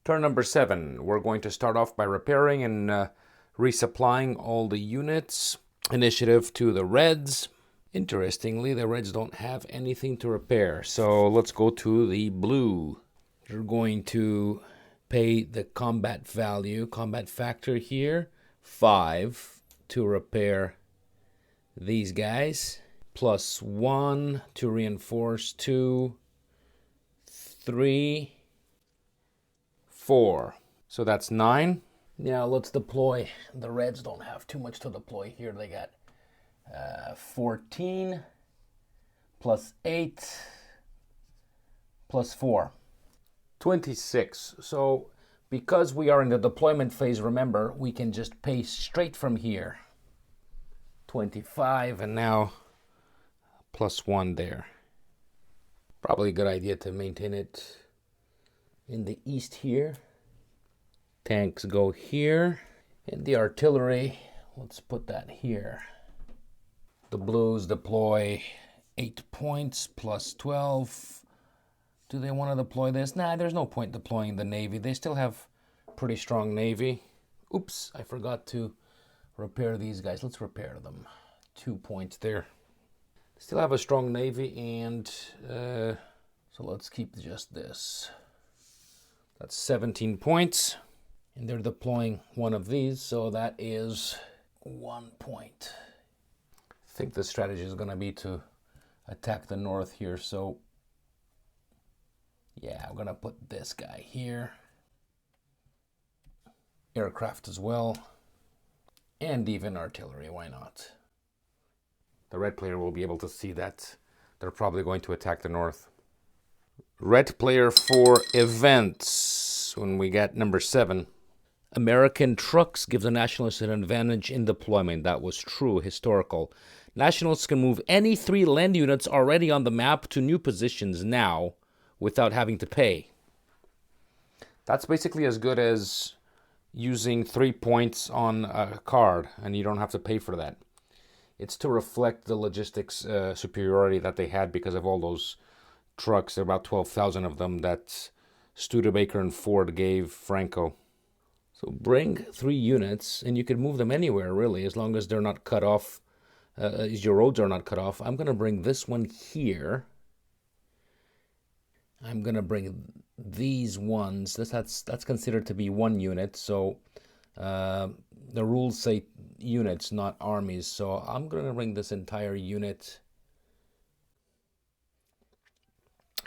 Turn number 7. We're going to start off by repairing and resupplying all the units. Initiative to the Reds. Interestingly, the Reds don't have anything to repair. So let's go to the blue. They're going to pay the combat value, combat factor here, 5 to repair these guys. +1 to reinforce 2, 3, 4. So that's 9. Now let's deploy. The Reds don't have too much to deploy here. They got 14 +8 +4. 26. So because we are in the deployment phase, remember, we can just pay straight from here. 25 and now +1 there. Probably a good idea to maintain it in the east here. Tanks go here. And the artillery, let's put that here. The Blues deploy 8 points +12. Do they want to deploy this? Nah, there's no point deploying the Navy. They still have pretty strong Navy. Oops, I forgot to repair these guys. Let's repair them. 2 points there. Still have a strong Navy, and so let's keep just this. That's 17 points. And they're deploying one of these, so that is 1 point. I think the strategy is going to be to attack the north here, so yeah, I'm going to put this guy here. Aircraft as well. And even artillery, why not? The red player will be able to see that they're probably going to attack the north. Red player for events. When we get number 7. American trucks give the Nationalists an advantage in deployment. That was true, historical. Nationalists can move any 3 land units already on the map to new positions now without having to pay. That's basically as good as using 3 points on a card, and you don't have to pay for that. It's to reflect the logistics superiority that they had because of all those trucks. There are about 12,000 of them that Studebaker and Ford gave Franco. So bring 3 units, and you can move them anywhere, really, as long as they're not cut off, as your roads are not cut off. I'm going to bring this one here. I'm going to bring these ones. That's considered to be 1 unit, so the rules say units, not armies. So I'm going to bring this entire unit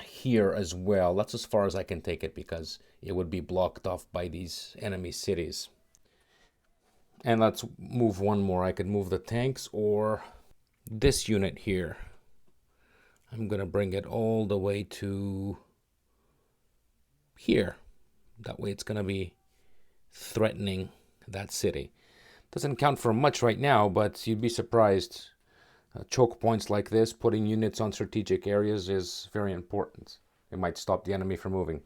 here as well. That's as far as I can take it because it would be blocked off by these enemy cities. And let's move one more. I could move the tanks or this unit here. I'm going to bring it all the way to here. That way it's going to be threatening that city. Doesn't count for much right now, but you'd be surprised. Choke points like this, putting units on strategic areas is very important. It might stop the enemy from moving.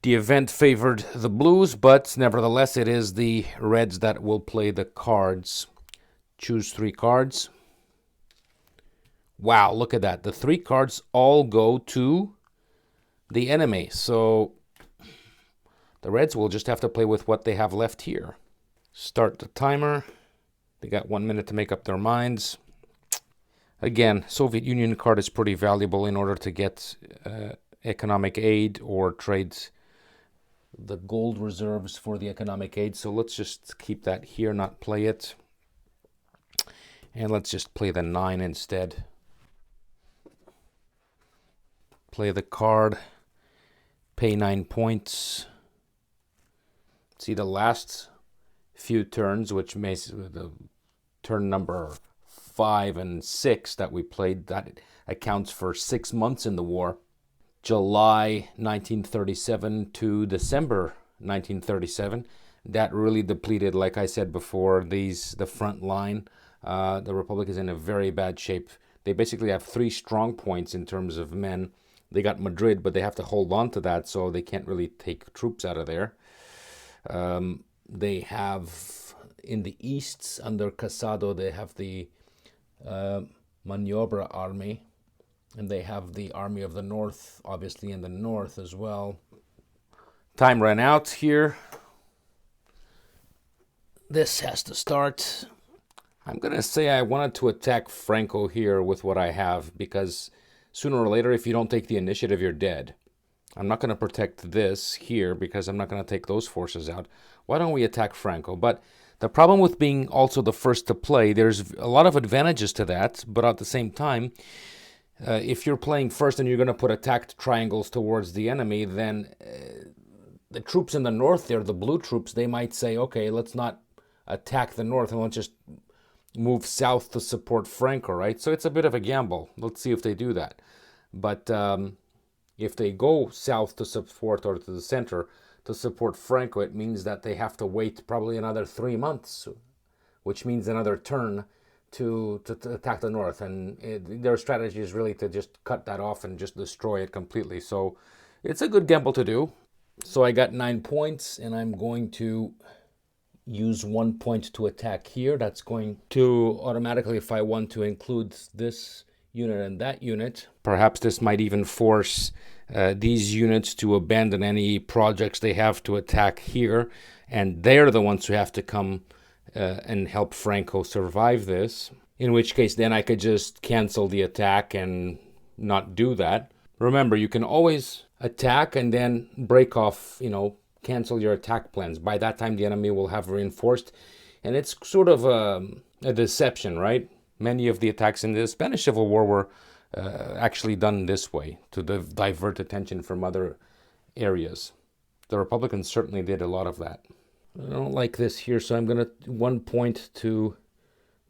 The event favored the Blues, but nevertheless it is the Reds that will play the cards. Choose 3 cards. Wow, look at that. The 3 cards all go to the enemy. So the Reds will just have to play with what they have left here. Start the timer. They got 1 minute to make up their minds. Again, Soviet Union card is pretty valuable in order to get economic aid or trade the gold reserves for the economic aid. So let's just keep that here, not play it. And let's just play the 9 instead. Play the card. Pay 9 points. See the last few turns, which makes the turn number 5 and 6 that we played, that accounts for 6 months in the war. July 1937 to December 1937. That really depleted, like I said before, the front line. The Republic is in a very bad shape. They basically have 3 strong points in terms of men. They got Madrid, but they have to hold on to that, so they can't really take troops out of there. They have, in the east, under Casado, they have the Maniobra Army, and they have the Army of the North, obviously, in the north as well. Time ran out here. This has to start. I'm going to say I wanted to attack Franco here with what I have, because sooner or later, if you don't take the initiative, you're dead. I'm not going to protect this here because I'm not going to take those forces out. Why don't we attack Franco? But the problem with being also the first to play, there's a lot of advantages to that, but at the same time, if you're playing first and you're going to put attacked triangles towards the enemy, then the troops in the north there, the blue troops, they might say, okay, let's not attack the north and let's just move south to support Franco, right? So it's a bit of a gamble. Let's see if they do that. But if they go south to support, or to the center to support Franco, it means that they have to wait probably another 3 months, which means another turn to attack the north. And their strategy is really to just cut that off and just destroy it completely. So it's a good gamble to do. So I got 9 points, and I'm going to use 1 point to attack here. That's going to automatically, if I want to include this unit and that unit, perhaps this might even force these units to abandon any projects they have to attack here, and they're the ones who have to come and help Franco survive this, in which case then I could just cancel the attack and not do that. Remember, you can always attack and then break off, cancel your attack plans. By that time, the enemy will have reinforced, and it's sort of a deception, right? Many of the attacks in the Spanish Civil War were actually done this way, to divert attention from other areas. The Republicans certainly did a lot of that. I don't like this here, so I'm going to 1 point to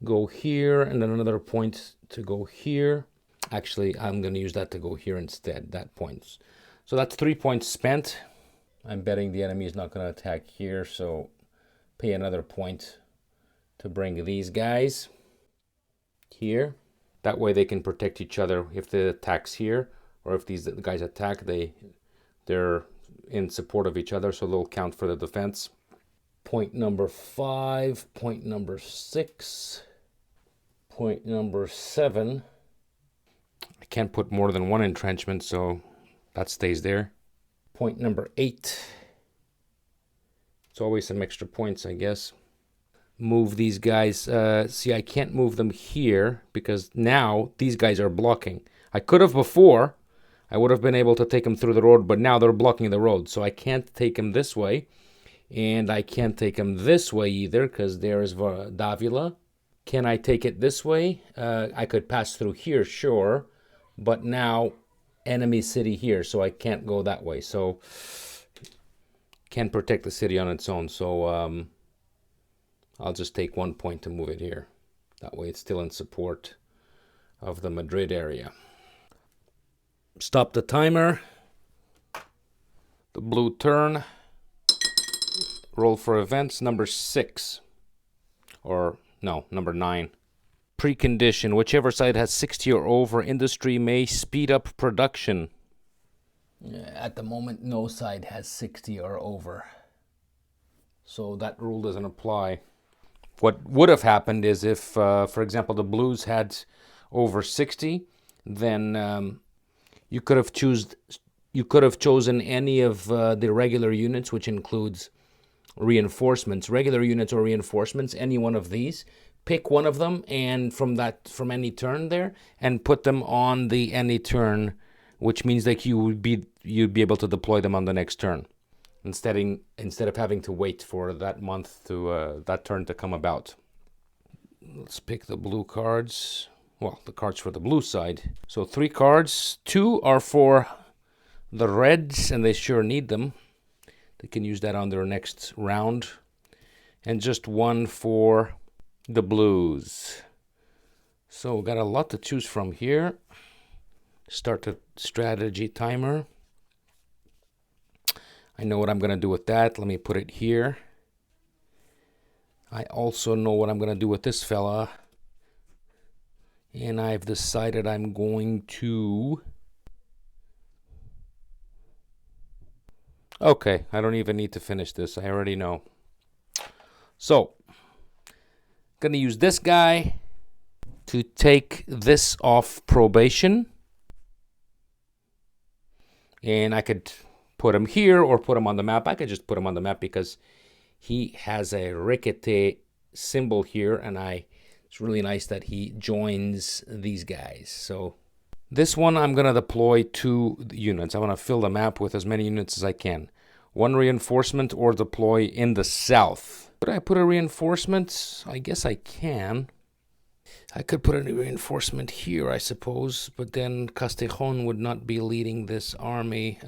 go here, and then another point to go here. Actually, I'm going to use that to go here instead, that point. So that's 3 points spent. I'm betting the enemy is not going to attack here, so pay another point to bring these guys here. That way they can protect each other if the attack's here, or if these guys attack, they're in support of each other, so they'll count for the defense. Point number 5, point number 6, point number 7. I can't put more than one entrenchment, so that stays there. Point number 8. It's always some extra points, I guess. Move these guys. See, I can't move them here because now these guys are blocking. I could have before. I would have been able to take them through the road, but now they're blocking the road. So I can't take them this way. And I can't take them this way either because there's Davila. Can I take it this way? I could pass through here, sure. But now enemy city here, so I can't go that way. So can't protect the city on its own. So I'll just take 1 point to move it here. That way it's still in support of the Madrid area. Stop the timer. The blue turn. Roll for events number 6. Or, no, number 9. Precondition. Whichever side has 60 or over, industry may speed up production. At the moment, no side has 60 or over. So that rule doesn't apply. What would have happened is if, for example, the blues had over 60, then you could have chosen any of the regular units, which includes reinforcements, regular units or reinforcements, any one of these. Pick one of them, and from any turn there, and put them on the any turn, which means that you'd be able to deploy them on the next turn, instead of having to wait for that month to that turn to come about. Let's pick the blue cards. Well, the cards for the blue side. So 3 cards. 2 are for the reds, and they sure need them. They can use that on their next round. And just 1 for the blues. So we got a lot to choose from here. Start the strategy timer. I know what I'm going to do with that. Let me put it here. I also know what I'm going to do with this fella. And I've decided I'm going to... Okay, I don't even need to finish this. I already know. So, going to use this guy to take this off probation. And I could put him here or put him on the map. I could just put him on the map because he has a Ricochet symbol here, and it's really nice that he joins these guys. So this one, I'm going to deploy 2 units. I want to fill the map with as many units as I can. 1 reinforcement or deploy in the south. Could I put a reinforcement? I guess I can. I could put a reinforcement here, I suppose, but then Castellón would not be leading this army.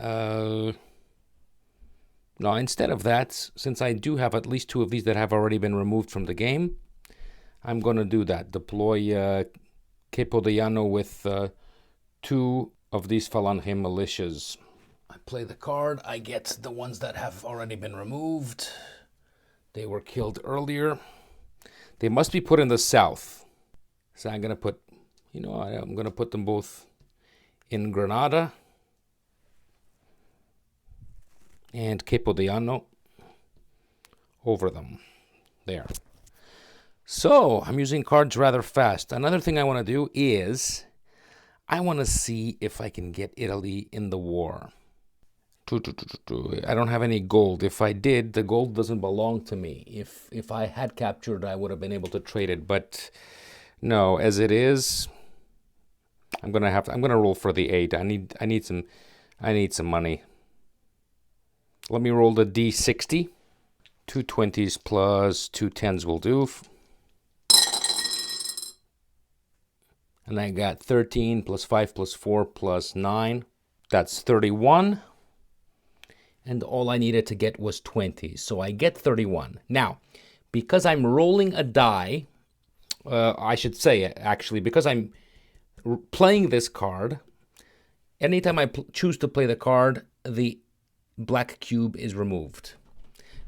No, instead of that, since I do have at least 2 of these that have already been removed from the game, I'm going to do that. Deploy Capo de Llano with 2 of these Falange militias. I play the card. I get the ones that have already been removed. They were killed earlier. They must be put in the south. So I'm going to put, I'm going to put them both in Granada and Capo de Llano over them. There. So I'm using cards rather fast. Another thing I want to do is I want to see if I can get Italy in the war. I don't have any gold. If I did, the gold doesn't belong to me. If I had captured, I would have been able to trade it. But no, as it is, I'm gonna roll for the 8. I need some money. Let me roll the D60. 2 20s plus 2 10s will do. And I got 13 plus 5 plus 4 plus 9. That's 31. And all I needed to get was 20. So I get 31. Now, because I'm rolling a die, I should say, actually, because I'm playing this card, anytime I choose to play the card, the black cube is removed.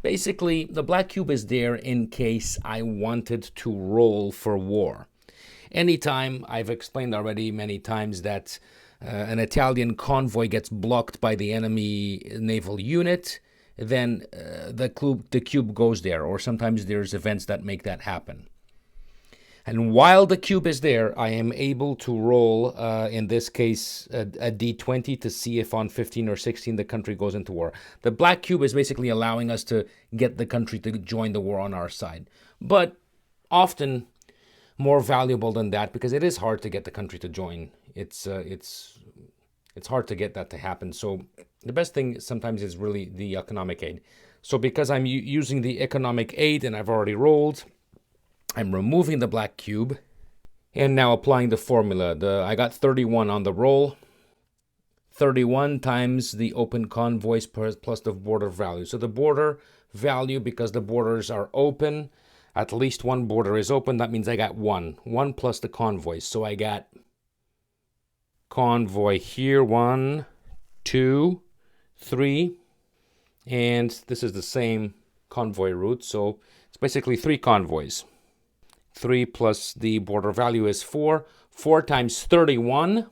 Basically, the black cube is there in case I wanted to roll for war. Anytime, I've explained already many times that an Italian convoy gets blocked by the enemy naval unit, then the cube goes there, or sometimes there's events that make that happen. And while the cube is there, I am able to roll, in this case, a d20 to see if on 15 or 16 the country goes into war. The black cube is basically allowing us to get the country to join the war on our side. But often more valuable than that, because it is hard to get the country to join. It's hard to get that to happen. So the best thing sometimes is really the economic aid. So because I'm using the economic aid and I've already rolled, I'm removing the black cube and now applying the formula. I got 31 on the roll. 31 times the open convoys plus the border value. So the border value, because the borders are open, at least one border is open. That means I got 1. 1 plus the convoys. So I got convoy here, 1, 2, 3. And this is the same convoy route. So it's basically 3 convoys. 3 plus the border value is 4. 4 times 31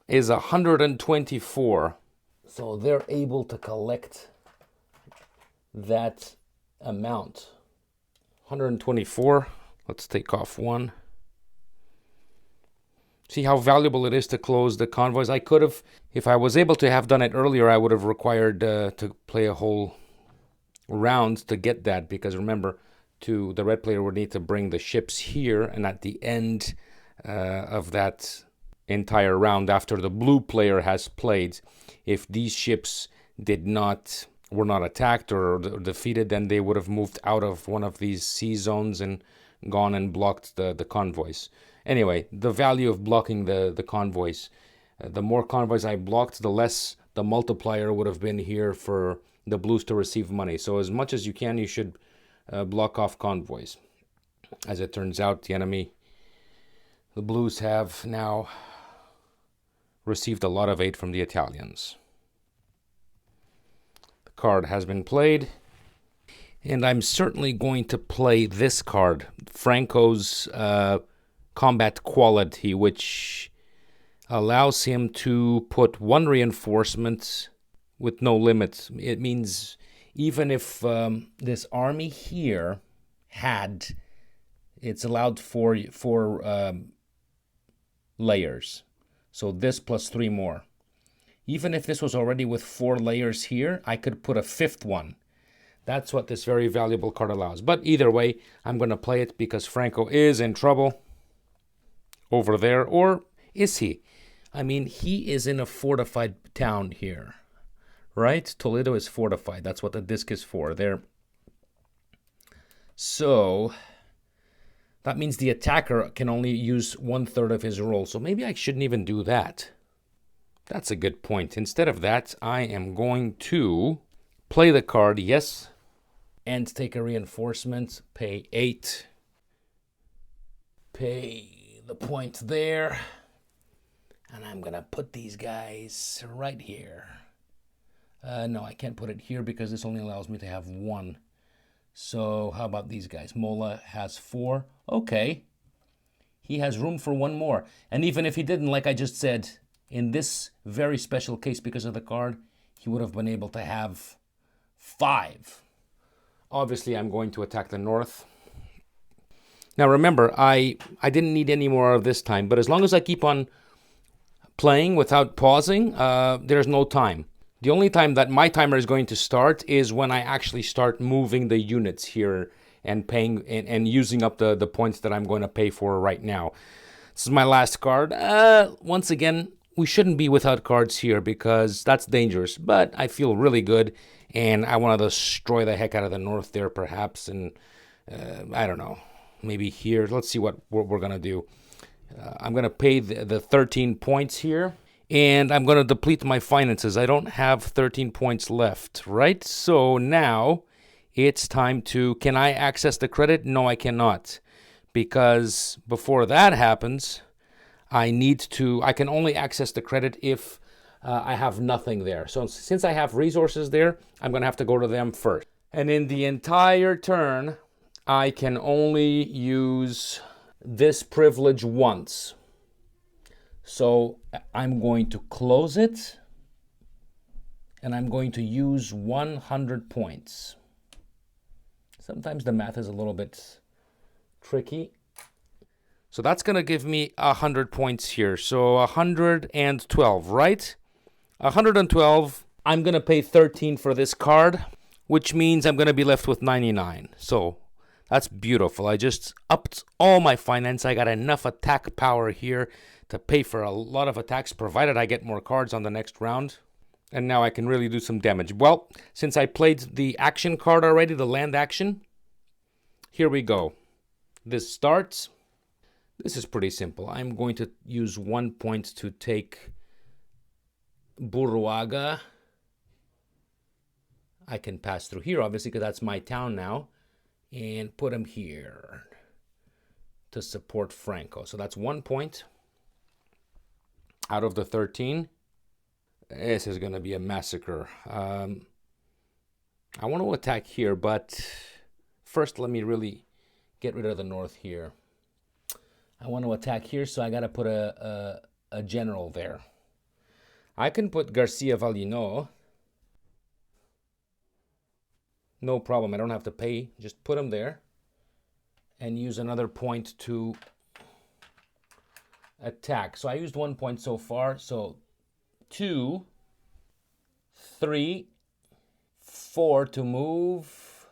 is 124. So they're able to collect that amount. 124. Let's take off 1. See how valuable it is to close the convoys. I could have, if I was able to have done it earlier, I would have required to play a whole round to get that, because remember, the red player would need to bring the ships here, and at the end of that entire round, after the blue player has played, if these ships were not attacked or defeated, then they would have moved out of one of these sea zones and gone and blocked the convoys. Anyway, the value of blocking the convoys, the more convoys I blocked, the less the multiplier would have been here for the blues to receive money. So as much as you can, you should block off convoys. As it turns out, the blues have now received a lot of aid from the Italians. The card has been played, and I'm certainly going to play this card, Franco's combat quality, which allows him to put 1 reinforcement with no limit. It means even if this army here it's allowed 4 layers. So this plus 3 more. Even if this was already with 4 layers here, I could put a 5th one. That's what this very valuable card allows. But either way, I'm going to play it because Franco is in trouble over there. Or is he? I mean, he is in a fortified town here, right? Toledo is fortified. That's what the disc is for there. So that means the attacker can only use 1/3 of his roll. So maybe I shouldn't even do that. That's a good point. Instead of that, I am going to play the card, yes, and take a reinforcement, pay 8. Pay the point there. And I'm going to put these guys right here. No, I can't put it here because this only allows me to have 1. So how about these guys? Mola has 4. Okay. He has room for 1 more. And even if he didn't, like I just said, in this very special case because of the card, he would have been able to have 5. Obviously, I'm going to attack the north. Now remember, I didn't need any more of this time, but as long as I keep on playing without pausing, there's no time. The only time that my timer is going to start is when I actually start moving the units here and paying and using up the points that I'm going to pay for right now. This is my last card. Once again, we shouldn't be without cards here because that's dangerous, but I feel really good and I want to destroy the heck out of the north there perhaps, and I don't know, maybe here. Let's see what we're going to do. I'm going to pay the 13 points here. And I'm going to deplete my finances. I don't have 13 points left, right? So now it's time to... Can I access the credit? No, I cannot. Because before that happens, I can only access the credit if I have nothing there. So since I have resources there, I'm going to have to go to them first. And in the entire turn, I can only use this privilege once. So I'm going to close it, and I'm going to use 100 points. Sometimes the math is a little bit tricky. So that's going to give me 100 points here. So 112, right? 112. I'm going to pay 13 for this card, which means I'm going to be left with 99. So that's beautiful. I just upped all my finance. I got enough attack power here to pay for a lot of attacks, provided I get more cards on the next round. And now I can really do some damage. Well, since I played the action card already, the land action, here we go. This starts. This is pretty simple. I'm going to use 1 point to take Buruaga. I can pass through here, obviously, because that's my town now. And put him here to support Franco. So that's 1 point. Out of the 13, this is going to be a massacre. I want to attack here, but first let me really get rid of the north here. I want to attack here, so I got to put a general there. I can put Garcia Valino. No problem. I don't have to pay. Just put him there and use another point to attack. So I used 1 point so far. So 2, 3, 4 to move,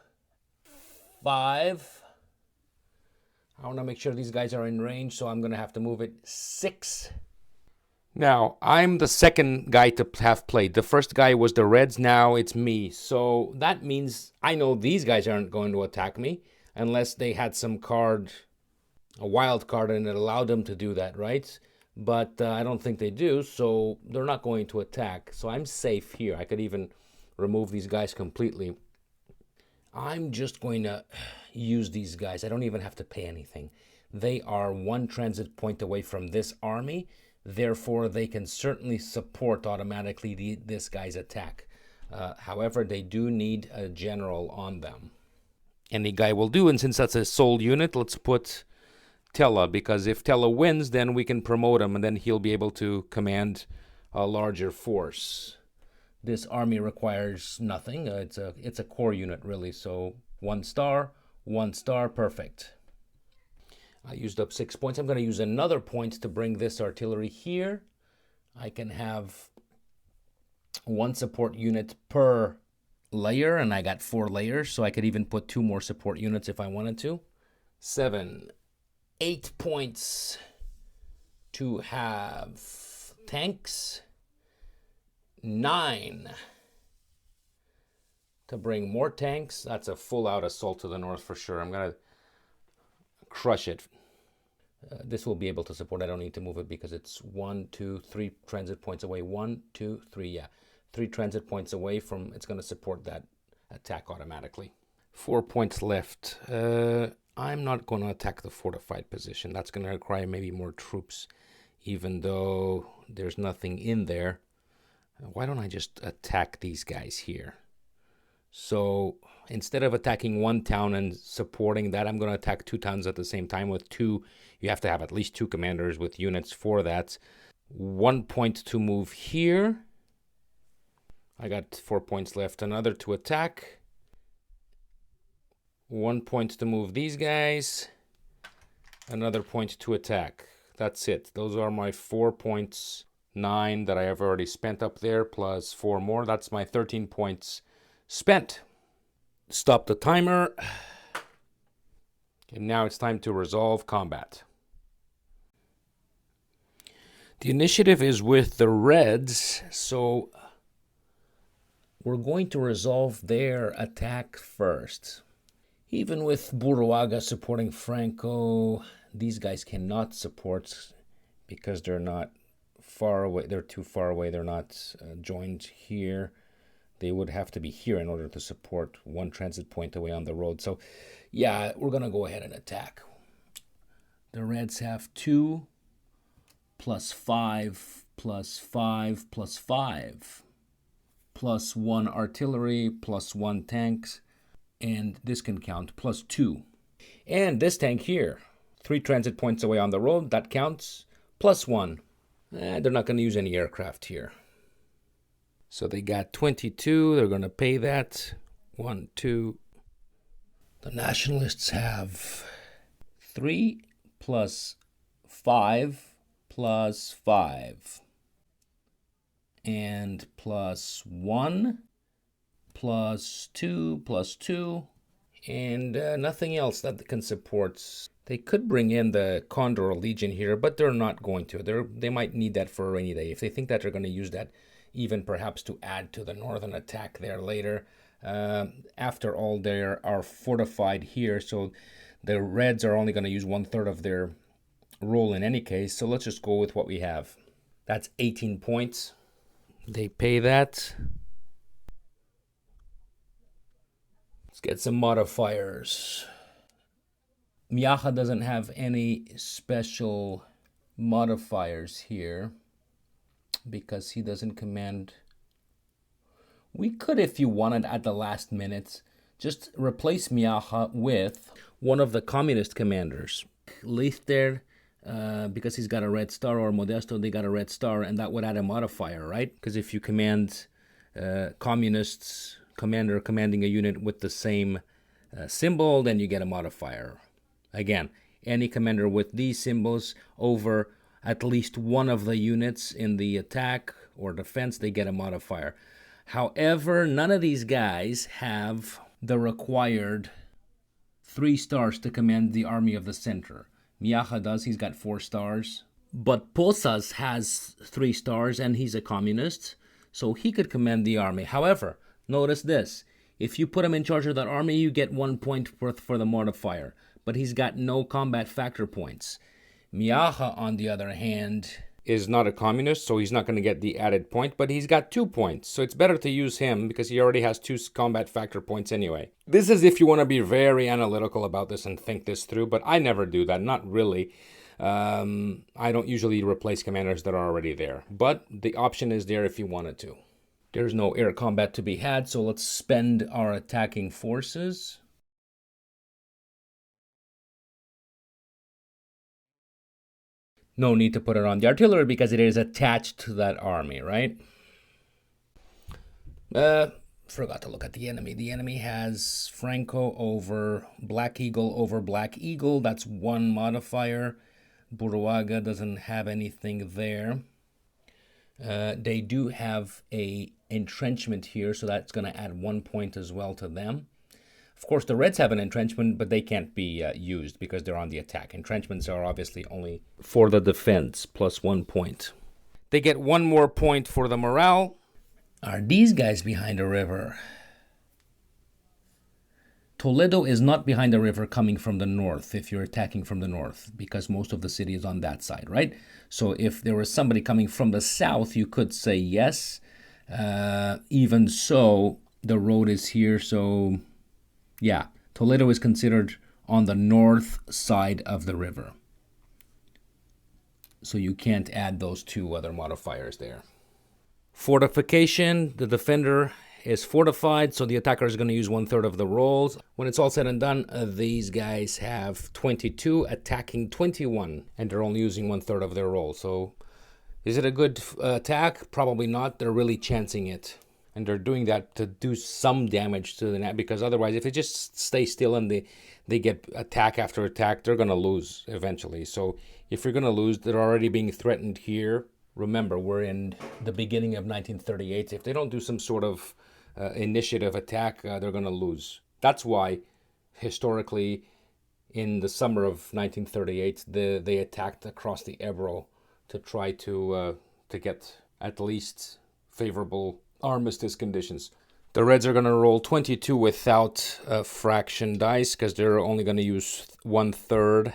5. I want to make sure these guys are in range, so I'm going to have to move it 6. Now, I'm the second guy to have played. The first guy was the Reds. Now it's me. So that means I know these guys aren't going to attack me unless they had some card, a wild card, and it allowed them to do that, right? But I don't think they do, so they're not going to attack. So I'm safe here. I could even remove these guys completely. I'm just going to use these guys. I don't even have to pay anything. They are 1 transit point away from this army. Therefore, they can certainly support automatically this guy's attack. However, they do need a general on them. Any guy will do, and since that's a soul unit, let's put Tella, because if Tella wins, then we can promote him, and then he'll be able to command a larger force. This army requires nothing. It's a core unit, really. So 1 star, 1 star, perfect. I used up 6 points. I'm going to use another point to bring this artillery here. I can have one support unit per layer, and I got 4 layers, so I could even put 2 more support units if I wanted to. 7, 8 points to have tanks. 9 to bring more tanks. That's a full-out assault to the north for sure. I'm going to crush it. This will be able to support. I don't need to move it because it's 1, 2, 3 transit points away. 1, 2, 3, yeah. 3 transit points away from, it's going to support that attack automatically. 4 points left. I'm not going to attack the fortified position. That's going to require maybe more troops, even though there's nothing in there. Why don't I just attack these guys here? So instead of attacking one town and supporting that, I'm going to attack 2 towns at the same time with 2. You have to have at least 2 commanders with units for that. 1 point to move here. I got 4 points left. Another to attack. 1 point to move these guys. Another point to attack. That's it. Those are my 4 points. 9 that I have already spent up there, plus 4 more. That's my 13 points spent. Stop the timer. And now it's time to resolve combat. The initiative is with the Reds, so we're going to resolve their attack first. Even with Buruaga supporting Franco, these guys cannot support because they're not far away. They're too far away. They're not joined here. They would have to be here in order to support 1 transit point away on the road. So, yeah, we're going to go ahead and attack. The Reds have 2 plus 5 plus 5 plus 5 plus 1 artillery plus 1 tanks, and this can count, plus 2. And this tank here, 3 transit points away on the road, that counts, plus 1. They're not going to use any aircraft here. So they got 22. They're going to pay that. 1, 2. The nationalists have 3 plus 5 plus 5. And plus 1 plus 2 plus 2. And nothing else that can support. They could bring in the Condor Legion here, but they're not going to. They might need that for a rainy day. If they think that they're going to use that, even perhaps to add to the northern attack there later. After all, they are fortified here, so the Reds are only going to use 1/3 of their roll in any case. So let's just go with what we have. That's 18 points. They pay that. Let's get some modifiers. Miaja doesn't have any special modifiers here because he doesn't command. We could, if you wanted, at the last minute, just replace Miaja with one of the communist commanders. Lichter, because he's got a red star, or Modesto, they got a red star, and that would add a modifier, right? Because if you command communists commander commanding a unit with the same symbol, then you get a modifier. Again, any commander with these symbols over at least one of the units in the attack or defense, they get a modifier. However, none of these guys have the required 3 stars to command the army of the center. Miaja does, he's got 4 stars. But Posas has 3 stars and he's a communist, so he could command the army. However, notice this. If you put him in charge of that army, you get 1 point worth for the modifier. But he's got no combat factor points. Miaja, on the other hand, is not a communist, so he's not going to get the added point, but he's got 2 points. So it's better to use him because he already has 2 combat factor points anyway. This is if you want to be very analytical about this and think this through, but I never do that, not really. I don't usually replace commanders that are already there, but the option is there if you wanted to. There's no air combat to be had, so let's spend our attacking forces. No need to put it on the artillery because it is attached to that army, right? Forgot to look at the enemy. The enemy has Franco over Black Eagle. That's 1 modifier. Buruaga doesn't have anything there. They do have a entrenchment here, so that's going to add 1 point as well to them. Of course, the Reds have an entrenchment, but they can't be used because they're on the attack. Entrenchments are obviously only for the defense, plus 1 point. They get 1 more point for the morale. Are these guys behind a river? Toledo is not behind the river coming from the north if you're attacking from the north, because most of the city is on that side, right? So if there was somebody coming from the south, you could say yes. Even so, the road is here, so yeah, Toledo is considered on the north side of the river. So you can't add those 2 other modifiers there. Fortification, the defender is fortified, so the attacker is going to use 1/3 of the rolls. When it's all said and done, these guys have 22, attacking 21, and they're only using 1/3 of their rolls. So is it a good attack? Probably not. They're really chancing it. And they're doing that to do some damage to the net, because otherwise, if they just stay still and they get attack after attack, they're going to lose eventually. So if you're going to lose, they're already being threatened here. Remember, we're in the beginning of 1938. If they don't do some sort of initiative attack, they're going to lose. That's why, historically, in the summer of 1938, they attacked across the Ebro to try to get at least favorable armistice conditions. The Reds are going to roll 22 without fraction dice because they're only going to use 1/3.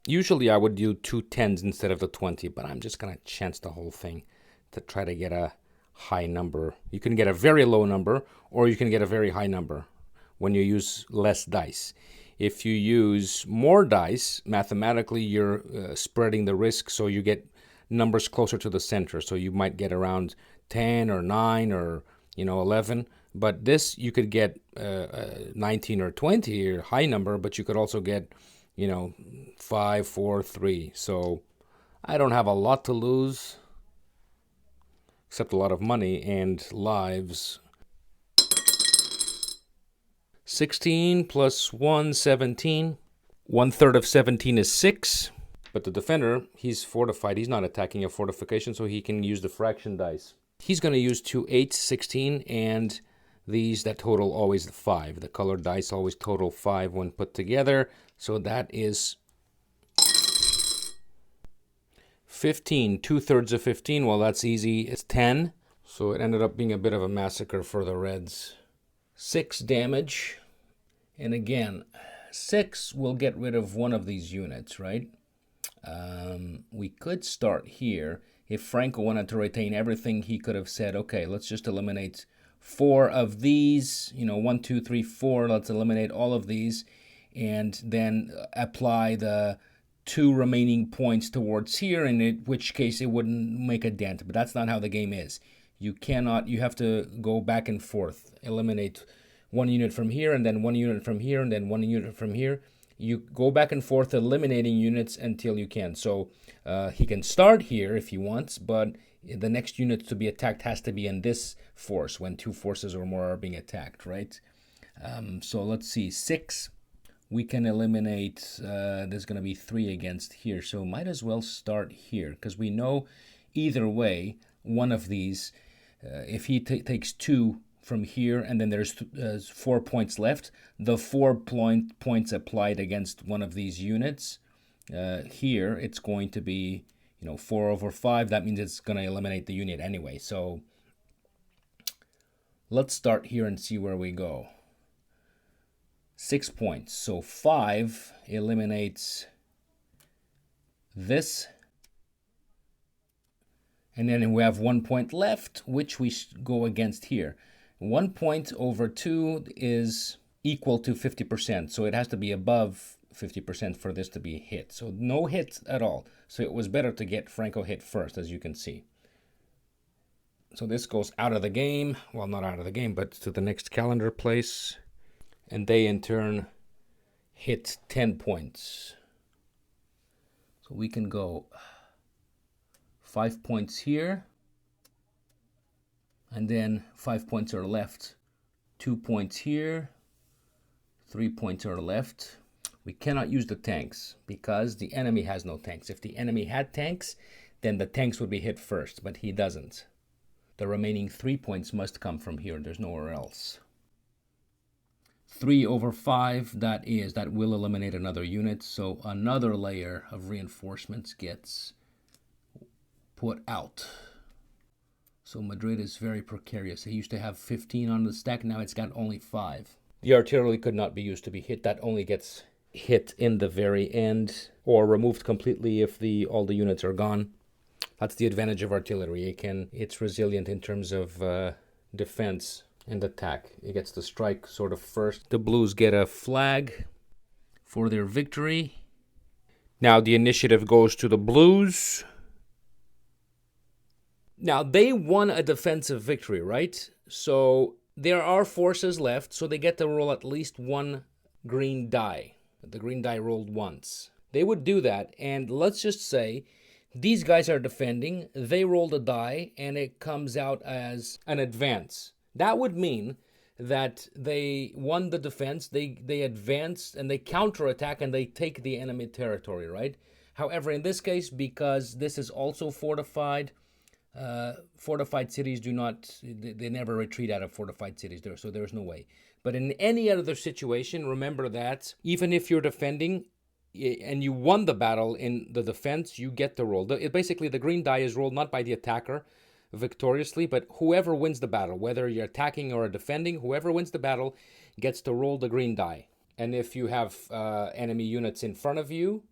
Usually I would do 2 10s instead of the 20, but I'm just going to chance the whole thing to try to get a high number. You can get a very low number, or you can get a very high number when you use less dice. If you use more dice, mathematically you're spreading the risk, so you get numbers closer to the center. So you might get around 10 or 9 or 11. But this, you could get 19 or 20, or high number, but you could also get 5, 4, 3. So I don't have a lot to lose, except a lot of money and lives. 16 plus 1, 17. 1/3 of 17 is 6. But the defender, he's fortified. He's not attacking a fortification, so he can use the fraction dice. He's going to use 2 8, 16, and these that total always 5. The colored dice always total 5 when put together. So that is 15. 2/3 of 15. Well, that's easy. It's 10. So it ended up being a bit of a massacre for the Reds. 6 damage. And again, 6 will get rid of one of these units, right? We could start here. If Franco wanted to retain everything, he could have said, okay, let's just eliminate 4 of these, 1, 2, 3, 4. Let's eliminate all of these and then apply the 2 remaining points towards here, in which case it wouldn't make a dent. But that's not how the game is. You have to go back and forth, eliminate 1 unit from here and then 1 unit from here and then 1 unit from here. You go back and forth eliminating units until you can. So he can start here if he wants, but the next unit to be attacked has to be in this force when 2 forces or more are being attacked, right? So let's see, 6. We can eliminate, there's going to be 3 against here. So might as well start here because we know either way, one of these, if he takes 2 from here, and then there's 4 points left. The 4 points applied against one of these units. Here, it's going to be, 4 over 5. That means it's going to eliminate the unit anyway. So let's start here and see where we go. 6 points. So 5 eliminates this. And then we have 1 point left, which we go against here. 1 point over 2 is equal to 50%. So it has to be above 50% for this to be hit. So no hits at all. So it was better to get Franco hit first, as you can see. So this goes out of the game. Well, not out of the game, but to the next calendar place. And they, in turn, hit 10 points. So we can go 5 points here. And then 5 points are left. 2 points here. 3 points are left. We cannot use the tanks because the enemy has no tanks. If the enemy had tanks, then the tanks would be hit first, but he doesn't. The remaining 3 points must come from here. There's nowhere else. 3/5, that will eliminate another unit. So another layer of reinforcements gets put out. So Madrid is very precarious. It used to have 15 on the stack. Now it's got only 5. The artillery could not be used to be hit. That only gets hit in the very end or removed completely if all the units are gone. That's the advantage of artillery. It's resilient in terms of defense and attack. It gets to strike sort of first. The blues get a flag for their victory. Now the initiative goes to the blues. Now they won a defensive victory, right? So there are forces left, so they get to roll at least one green die. The green die rolled once. They would do that, and let's just say these guys are defending, they rolled a die, and it comes out as an advance. That would mean that they won the defense, they advance, and they counterattack, and they take the enemy territory, right? However, in this case, because this is also fortified, fortified cities they never retreat out of fortified cities there, so there's no way. But in any other situation, remember that even if you're defending and you won the battle in the defense, you get the roll. Basically, the green die is rolled not by the attacker victoriously, but whoever wins the battle, whether you're attacking or defending, whoever wins the battle gets to roll the green die. And if you have enemy units in front of you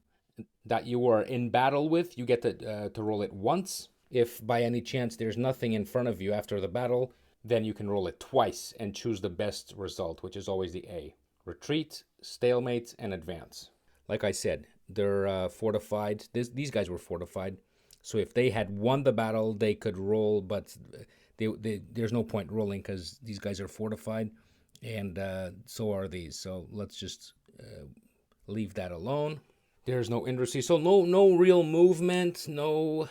that you are in battle with, you get to roll it once. If by any chance there's nothing in front of you after the battle, then you can roll it twice and choose the best result, which is always the A. Retreat, stalemate, and advance. Like I said, they're fortified. These guys were fortified. So if they had won the battle, they could roll, but there's no point rolling because these guys are fortified, and so are these. So let's just leave that alone. There's no industry, so no real movement, no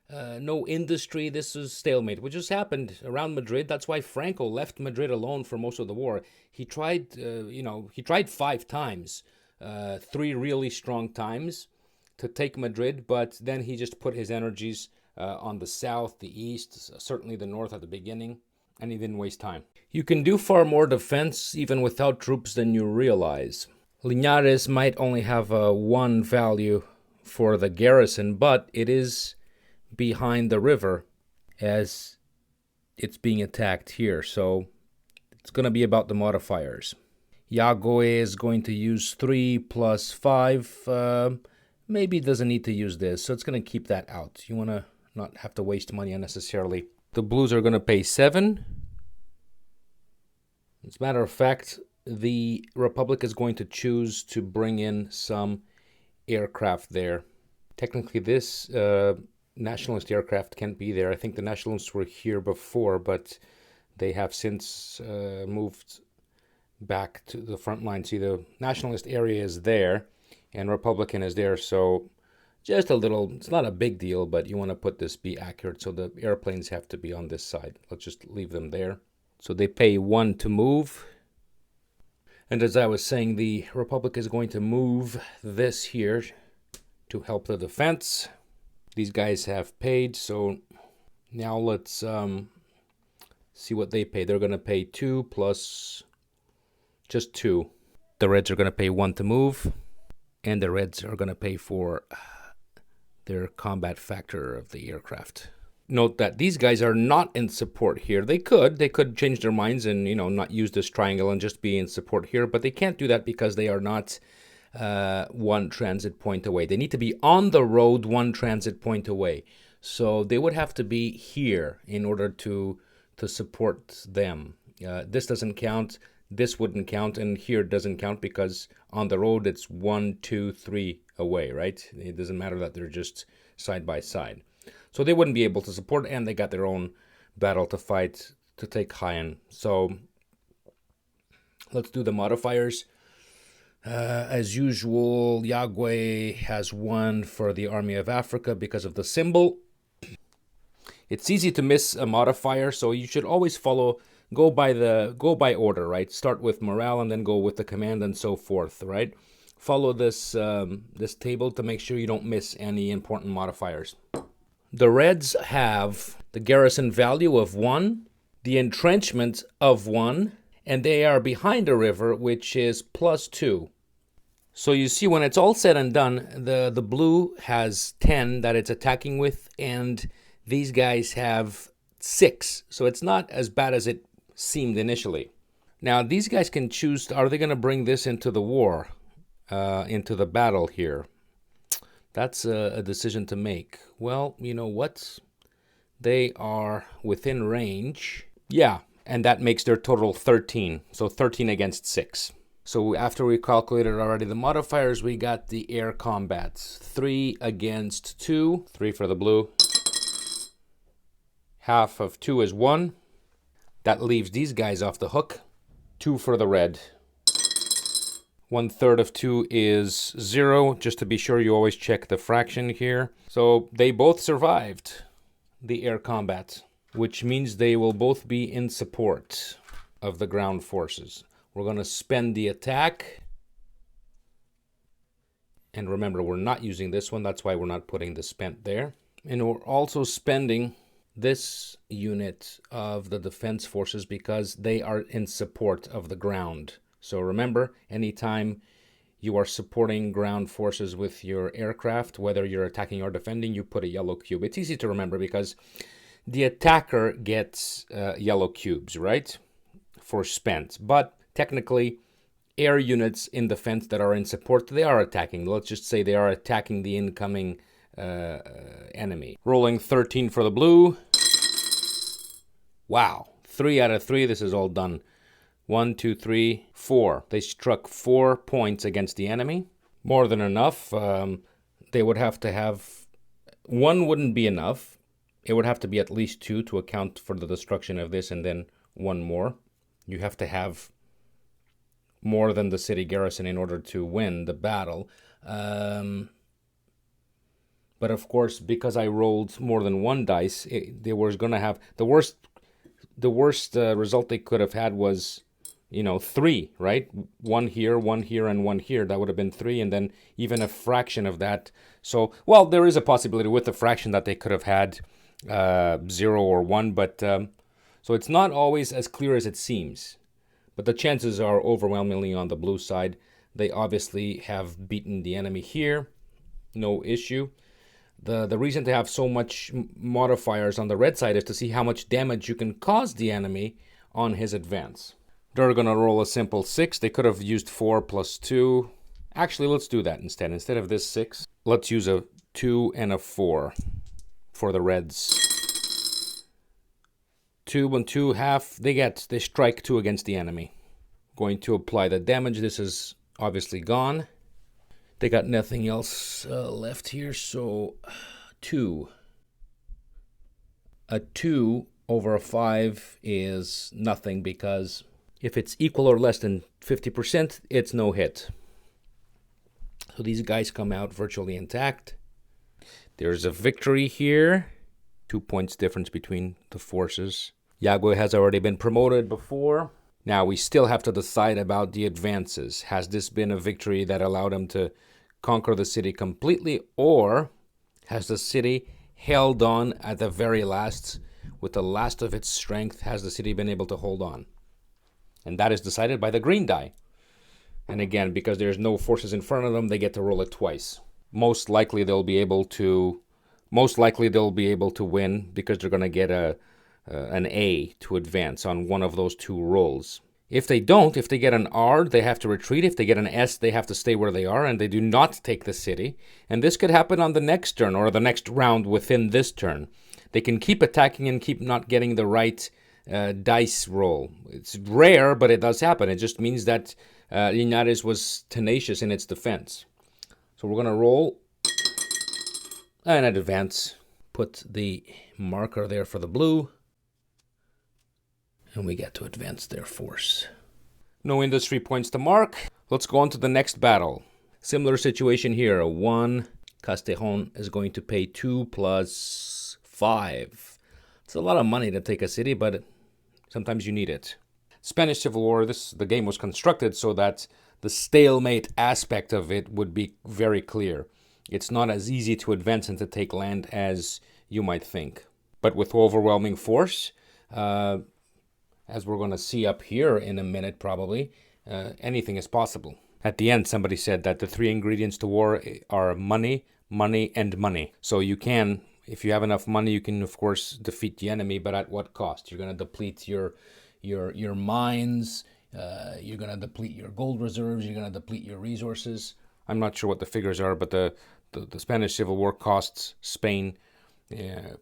industry. This is stalemate, which just happened around Madrid. That's why Franco left Madrid alone for most of the war. He tried, he tried 5 times, 3 really strong times to take Madrid, but then he just put his energies on the south, the east, certainly the north at the beginning, and he didn't waste time. You can do far more defense even without troops than you realize. Linares might only have 1 value for the garrison, but it is behind the river as it's being attacked here, so it's going to be about the modifiers. Yagoe is going to use 3 plus 5. Maybe it doesn't need to use this, so it's going to keep that out. You want to not have to waste money unnecessarily. The blues are going to pay 7. As a matter of fact, the Republic is going to choose to bring in some aircraft there. Technically, this nationalist aircraft can't be there. I think the nationalists were here before, but they have since moved back to the front line. See, the nationalist area is there and Republican is there, so just a little, it's not a big deal, but you want to put this be accurate, so the airplanes have to be on this side. Let's just leave them there. So they pay 1 to move. And as I was saying, the Republic is going to move this here to help the defense. These guys have paid, so now let's see what they pay. They're going to pay 2 plus just 2. The Reds are going to pay 1 to move, and the Reds are going to pay for their combat factor of the aircraft. Note that these guys are not in support here. They could change their minds and, not use this triangle and just be in support here, but they can't do that because they are not 1 transit point away. They need to be on the road 1 transit point away. So they would have to be here in order to support them. This doesn't count. This wouldn't count, and here doesn't count because on the road it's 1, 2, 3 away, right? It doesn't matter that they're just side by side. So they wouldn't be able to support, and they got their own battle to fight to take Jaén. So let's do the modifiers. As usual, Yagoe has 1 for the Army of Africa because of the symbol. It's easy to miss a modifier, so you should always go by order, right? Start with morale and then go with the command and so forth, right? Follow this table to make sure you don't miss any important modifiers. The Reds have the garrison value of 1, the entrenchment of 1, and they are behind a river, which is +2. So you see, when it's all said and done, the blue has 10 that it's attacking with, and these guys have 6. So it's not as bad as it seemed initially. Now, these guys can choose, are they going to bring this into the war, into the battle here? That's a decision to make. Well, you know what? They are within range. Yeah, and that makes their total 13. So 13 against 6. So after we calculated already the modifiers, we got the air combats. 3 against 2. 3 for the blue. Half of 2 is 1. That leaves these guys off the hook. 2 for the red. 1/3 of 2 is 0. Just to be sure, you always check the fraction here. So they both survived the air combat, which means they will both be in support of the ground forces. We're going to spend the attack. And remember, we're not using this one. That's why we're not putting the spent there. And we're also spending this unit of the defense forces because they are in support of the ground. So remember, anytime you are supporting ground forces with your aircraft, whether you're attacking or defending, you put a yellow cube. It's easy to remember because the attacker gets yellow cubes, right? For spent. But technically, air units in defense that are in support, they are attacking. Let's just say they are attacking the incoming enemy. Rolling 13 for the blue. Wow. 3 out of 3. This is all done. 1, 2, 3, 4. They struck 4 points against the enemy. More than enough. They would have to have... 1 wouldn't be enough. It would have to be at least 2 to account for the destruction of this, and then 1 more. You have to have more than the city garrison in order to win the battle. But of course, because I rolled more than 1 dice, they were going to have... The worst result they could have had was, 3, right? 1 here, 1 here, and 1 here. That would have been 3, and then even a fraction of that. So, well, there is a possibility with the fraction that they could have had 0 or 1, but so it's not always as clear as it seems. But the chances are overwhelmingly on the blue side. They obviously have beaten the enemy here. No issue. The reason to have so much modifiers on the red side is to see how much damage you can cause the enemy on his advance. They're going to roll a simple 6. They could have used 4 plus 2. Actually, let's do that instead. Instead of this 6, let's use a 2 and a 4 for the reds. 2 and 2, half. They strike 2 against the enemy. Going to apply the damage. This is obviously gone. They got nothing else left here, so 2. A 2 over a 5 is nothing because if it's equal or less than 50%, it's no hit. So these guys come out virtually intact. There's a victory here. 2 points difference between the forces. Yagüe has already been promoted before. Now we still have to decide about the advances. Has this been a victory that allowed him to conquer the city completely, or has the city held on at the very last, with the last of its strength, has the city been able to hold on? And that is decided by the green die. And again, because there's no forces in front of them, they get to roll it twice. Most likely they'll be able to win because they're going to get an A to advance on one of those 2 rolls. If they don't, if they get an R, they have to retreat. If they get an S, they have to stay where they are, and they do not take the city. And this could happen on the next turn or the next round within this turn. They can keep attacking and keep not getting the right dice roll. It's rare, but it does happen. It just means that Linares was tenacious in its defense. So we're going to roll and advance. Put the marker there for the blue. And we get to advance their force. No industry points to mark. Let's go on to the next battle. Similar situation here. 1, Castellón is going to pay 2 plus 5. It's a lot of money to take a city, but sometimes you need it. Spanish Civil War, the game was constructed so that the stalemate aspect of it would be very clear. It's not as easy to advance and to take land as you might think. But with overwhelming force, as we're going to see up here in a minute probably, anything is possible. At the end, somebody said that the three ingredients to war are money, money, and money. So you can, if you have enough money, you can of course defeat the enemy, but at what cost? You're going to deplete your mines, you're going to deplete your gold reserves, you're going to deplete your resources. I'm not sure what the figures are, but the Spanish Civil War costs Spain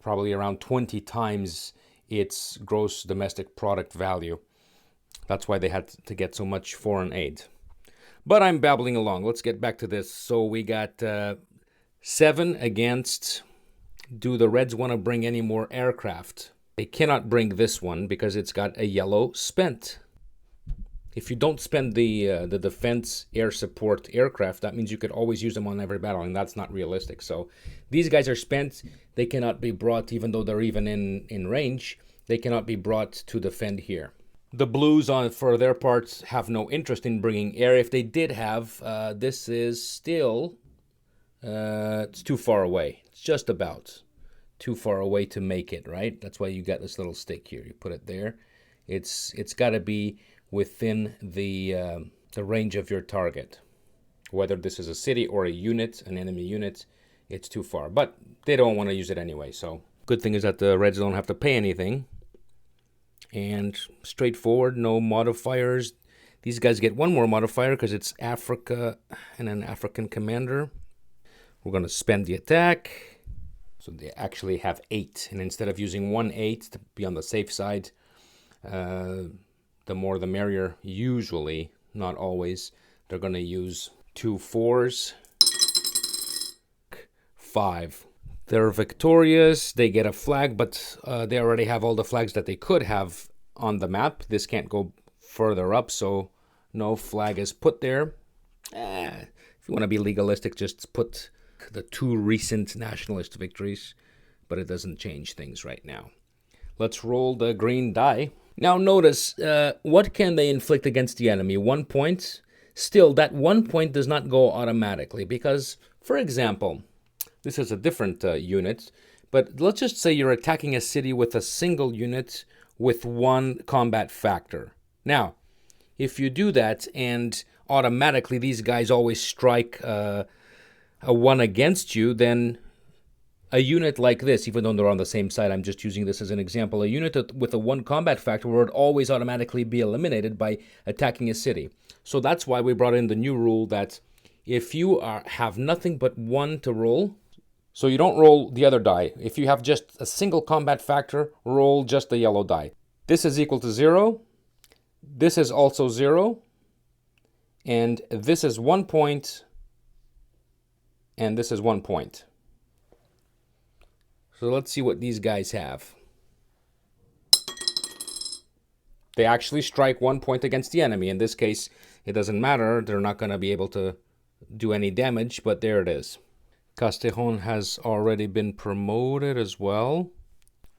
probably around 20 times its gross domestic product value. That's why they had to get so much foreign aid. But I'm babbling along. Let's get back to this. So we got 7 against. Do the Reds want to bring any more aircraft? They cannot bring this one because it's got a yellow spent. If you don't spend the defense air support aircraft, that means you could always use them on every battle, and that's not realistic. So these guys are spent. They cannot be brought, even though they're even in range, they cannot be brought to defend here. The Blues, for their parts, have no interest in bringing air. If they did have, this is still, it's too far away. It's just about too far away to make it, right? That's why you got this little stick here. You put it there. It's got to be within the range of your target. Whether this is a city or a unit, an enemy unit, it's too far. But they don't want to use it anyway, so good thing is that the Reds don't have to pay anything. And straightforward, no modifiers. These guys get one more modifier because it's Africa and an African commander. We're going to spend the attack. So they actually have 8. And instead of using 1/8 to be on the safe side, the more the merrier. Usually, not always, they're going to use 2 4s. 5. They're victorious. They get a flag, but they already have all the flags that they could have on the map. This can't go further up, so no flag is put there. If you want to be legalistic, just put the 2 recent nationalist victories, but it doesn't change things right now. Let's roll the green die. Now notice, what can they inflict against the enemy? 1 point. Still, that 1 point does not go automatically because, for example, this is a different unit, but let's just say you're attacking a city with a single unit with 1 combat factor. Now, if you do that and automatically these guys always strike a 1 against you, then a unit like this, even though they're on the same side, I'm just using this as an example, a unit with a 1 combat factor would always automatically be eliminated by attacking a city. So that's why we brought in the new rule that if you have nothing but 1 to roll, so you don't roll the other die. If you have just a single combat factor, roll just the yellow die. This is equal to 0. This is also 0. And this is 1 point. And this is 1 point. So let's see what these guys have. They actually strike 1 point against the enemy. In this case, it doesn't matter. They're not going to be able to do any damage, but there it is. Castellón has already been promoted as well.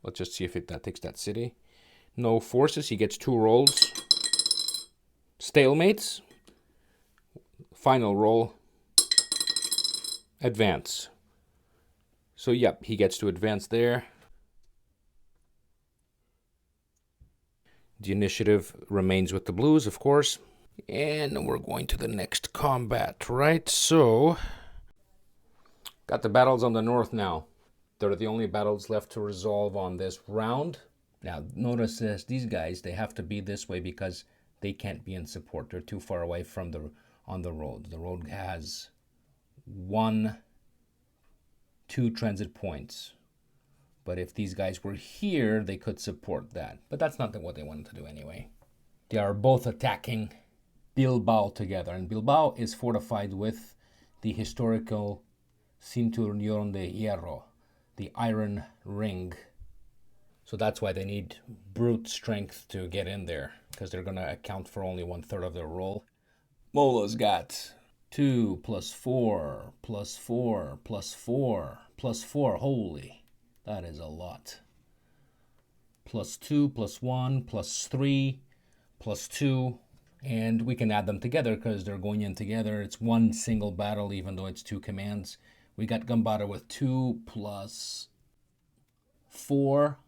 Let's just see if that takes that city. No forces. He gets 2 rolls. Stalemates. Final roll. Advance. So, yep, he gets to advance there. The initiative remains with the Blues, of course. And we're going to the next combat, right? So, got the battles on the north now. They're the only battles left to resolve on this round. Now, notice this. These guys, they have to be this way because they can't be in support. They're too far away from on the road. The road has 2 transit points. But if these guys were here, they could support that. But that's not what they wanted to do anyway. They are both attacking Bilbao together. And Bilbao is fortified with the historical Cinturón de Hierro, the iron ring. So that's why they need brute strength to get in there, because they're going to account for only 1/3 of their roll. Mola's got 2 + 4 + 4 + 4 + 4. Holy, that is a lot. +2 + 1 + 3 + 2. And we can add them together because they're going in together. It's one single battle, even though it's 2 commands. We got Gambara with 2 + 4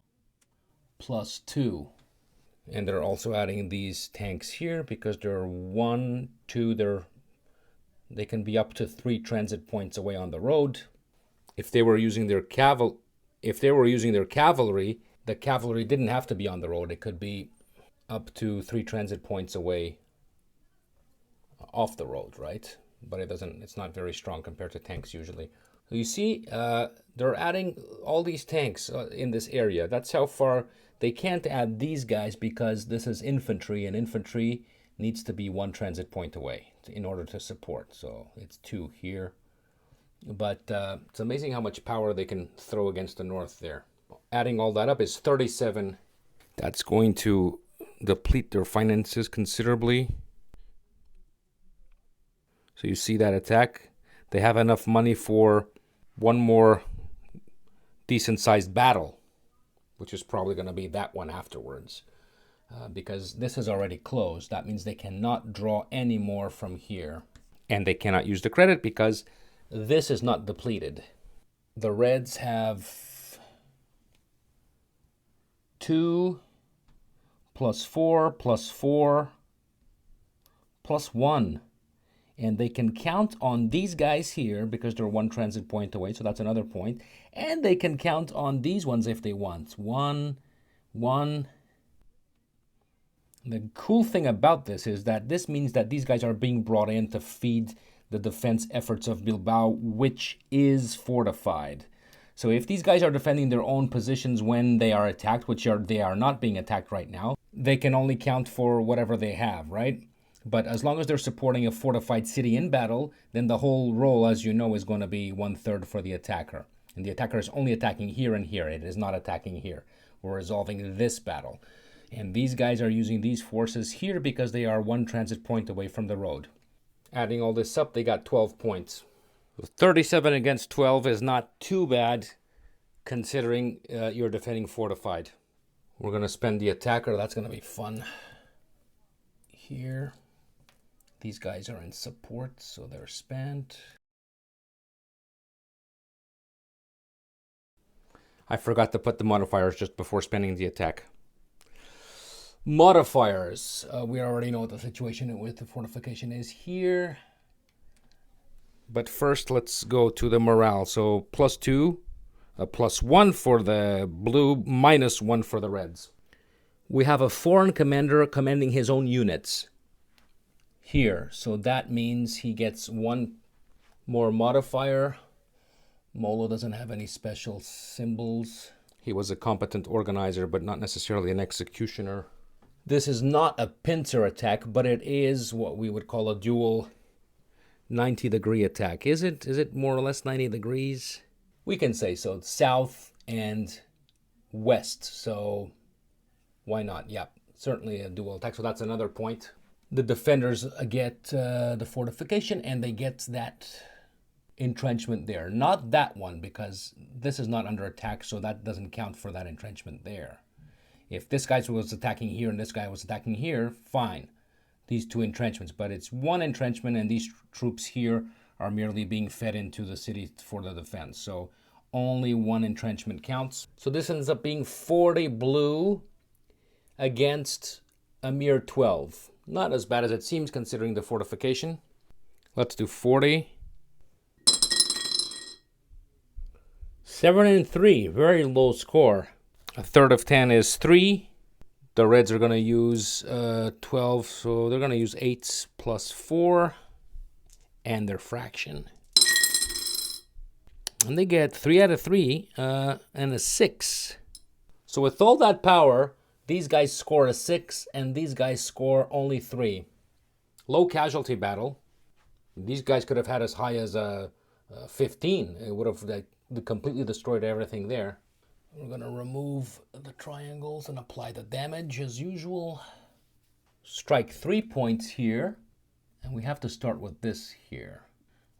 plus 2. And they're also adding these tanks here because they're 1, 2, they can be up to 3 transit points away on the road. If they were using their cavalry, the cavalry didn't have to be on the road. It could be up to 3 transit points away off the road, right? But it's not very strong compared to tanks usually. So you see, they're adding all these tanks in this area. That's how far. They can't add these guys because this is infantry, and infantry needs to be 1 transit point away in order to support. So it's 2 here. But it's amazing how much power they can throw against the north there. Adding all that up is 37. That's going to deplete their finances considerably. So you see that attack. They have enough money for one more decent-sized battle, which is probably going to be that one afterwards. Because this is already closed. That means they cannot draw any more from here. And they cannot use the credit because this is not depleted. The Reds have 2 plus 4 plus 4 plus 1. And they can count on these guys here because they're 1 transit point away. So that's another point. And they can count on these ones if they want. 1, 1. The cool thing about this is that this means that these guys are being brought in to feed the defense efforts of Bilbao, which is fortified. So if these guys are defending their own positions when they are attacked, they are not being attacked right now, they can only count for whatever they have, right? But as long as they're supporting a fortified city in battle, then the whole roll, as you know, is going to be 1/3 for the attacker. And the attacker is only attacking here and here. It is not attacking here. We're resolving this battle. And these guys are using these forces here because they are 1 transit point away from the road. Adding all this up, they got 12 points. 37 against 12 is not too bad considering you're defending fortified. We're going to spend the attacker. That's going to be fun. Here. These guys are in support, so they're spent. I forgot to put the modifiers just before spending the attack. Modifiers. We already know what the situation with the fortification is here. But first, let's go to the morale. So +2, +1 for the blue, -1 for the reds. We have a foreign commander commanding his own units here. So that means he gets 1 more modifier. Molo doesn't have any special symbols. He was a competent organizer, but not necessarily an executioner. This is not a pincer attack, but it is what we would call a dual 90-degree attack. Is it more or less 90 degrees? We can say so. South and west. So why not? Yeah, certainly a dual attack. So that's another point. The defenders get the fortification and they get that entrenchment there. Not that one because this is not under attack, so that doesn't count for that entrenchment there. If this guy was attacking here and this guy was attacking here, fine. These 2 entrenchments, but it's 1 entrenchment and these troops here are merely being fed into the city for the defense. So only 1 entrenchment counts. So this ends up being 40 blue against a mere 12. Not as bad as it seems considering the fortification. Let's do 40. 7 and 3, very low score. 1/3 of 10 is 3. The reds are going to use 12, so they're going to use 8 plus 4 and their fraction. And they get 3 out of 3 and a 6. So with all that power, these guys score a 6 and these guys score only 3. Low casualty battle. These guys could have had as high as 15. It would have completely destroyed everything there. We're going to remove the triangles and apply the damage as usual. Strike 3 points here. And we have to start with this here.